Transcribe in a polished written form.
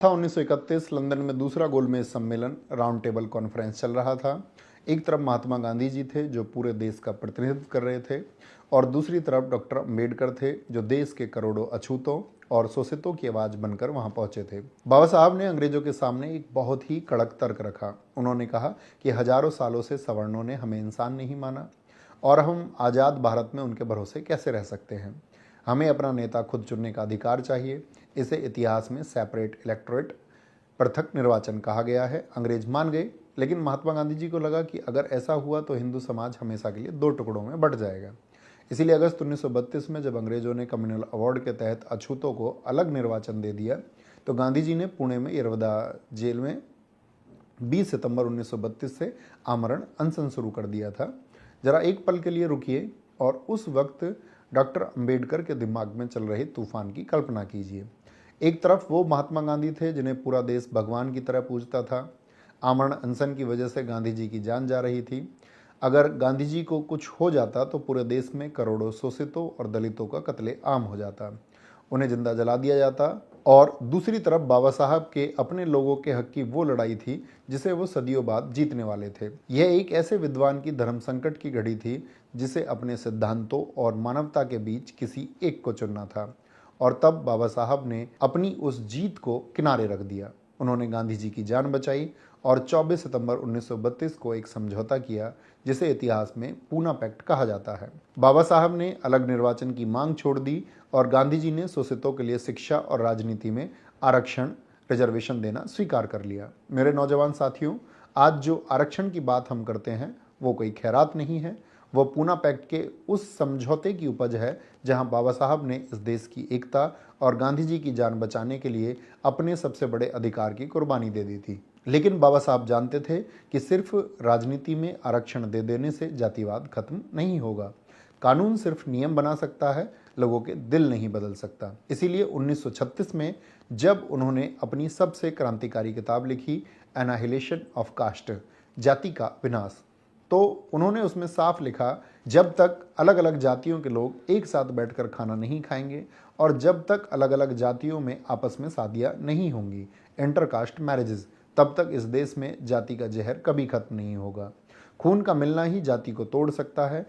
था 1931 लंदन में दूसरा गोलमेज सम्मेलन राउंड टेबल कॉन्फ्रेंस चल रहा था। एक तरफ महात्मा गांधी जी थे जो पूरे देश का प्रतिनिधित्व कर रहे थे और दूसरी तरफ डॉक्टर अंबेडकर थे जो देश के करोड़ों अछूतों और शोषितों की आवाज बनकर वहां पहुंचे थे। बाबा साहब ने अंग्रेजों के सामने एक बहुत ही कड़क तर्क रखा। उन्होंने कहा कि हजारों सालों से सवर्णों ने हमें इंसान नहीं माना और हम आज़ाद भारत में उनके भरोसे कैसे रह सकते हैं। हमें अपना नेता खुद चुनने का अधिकार चाहिए। इसे इतिहास में सेपरेट इलेक्टोरेट, पृथक निर्वाचन कहा गया है। अंग्रेज मान गए, लेकिन महात्मा गांधी जी को लगा कि अगर ऐसा हुआ तो हिंदू समाज हमेशा के लिए दो टुकड़ों में बंट जाएगा। इसीलिए अगस्त 1932 में जब अंग्रेजों ने कम्युनल अवार्ड के तहत अछूतों को अलग निर्वाचन दे दिया तो गांधी जी ने पुणे में यरवदा जेल में 20 सितंबर 1932 से आमरण अनशन शुरू कर दिया था। जरा एक पल के लिए रुकिए और उस वक्त डॉक्टर अंबेडकर के दिमाग में चल रहे तूफान की कल्पना कीजिए। एक तरफ वो महात्मा गांधी थे जिन्हें पूरा देश भगवान की तरह पूजता था। आमरण अनशन की वजह से गांधी जी की जान जा रही थी। अगर गांधी जी को कुछ हो जाता तो पूरे देश में करोड़ों शोषितों और दलितों का कत्लेआम हो जाता, उन्हें जिंदा जला दिया जाता। और दूसरी तरफ बाबा साहब के अपने लोगों के हक की वो लड़ाई थी जिसे वो सदियों बाद जीतने वाले थे। यह एक ऐसे विद्वान की धर्म संकट की घड़ी थी जिसे अपने सिद्धांतों और मानवता के बीच किसी एक को चुनना था। और तब बाबा साहब ने अपनी उस जीत को किनारे रख दिया। उन्होंने गांधी जी की जान बचाई और 24 सितंबर 1932 को एक समझौता किया जिसे इतिहास में पूना पैक्ट कहा जाता है। बाबा साहब ने अलग निर्वाचन की मांग छोड़ दी और गांधी जी ने शोषितों के लिए शिक्षा और राजनीति में आरक्षण, रिजर्वेशन देना स्वीकार कर लिया। मेरे नौजवान साथियों, आज जो आरक्षण की बात हम करते हैं वो कोई खैरात नहीं है, वो पूना पैक्ट के उस समझौते की उपज है जहां बाबा साहब ने इस देश की एकता और गांधी जी की जान बचाने के लिए अपने सबसे बड़े अधिकार की कुर्बानी दे दी थी। लेकिन बाबा साहब जानते थे कि सिर्फ राजनीति में आरक्षण दे देने से जातिवाद खत्म नहीं होगा। कानून सिर्फ नियम बना सकता है, लोगों के दिल नहीं बदल सकता। इसीलिए 1936 में जब उन्होंने अपनी सबसे क्रांतिकारी किताब लिखी, एनाहिलेशन ऑफ कास्ट, जाति का विनाश, तो उन्होंने उसमें साफ लिखा, जब तक अलग अलग जातियों के लोग एक साथ बैठकर खाना नहीं खाएंगे और जब तक अलग अलग जातियों में आपस में शादियां नहीं होंगी, इंटरकास्ट मैरिजेस, तब तक इस देश में जाति का जहर कभी खत्म नहीं होगा। खून का मिलना ही जाति को तोड़ सकता है।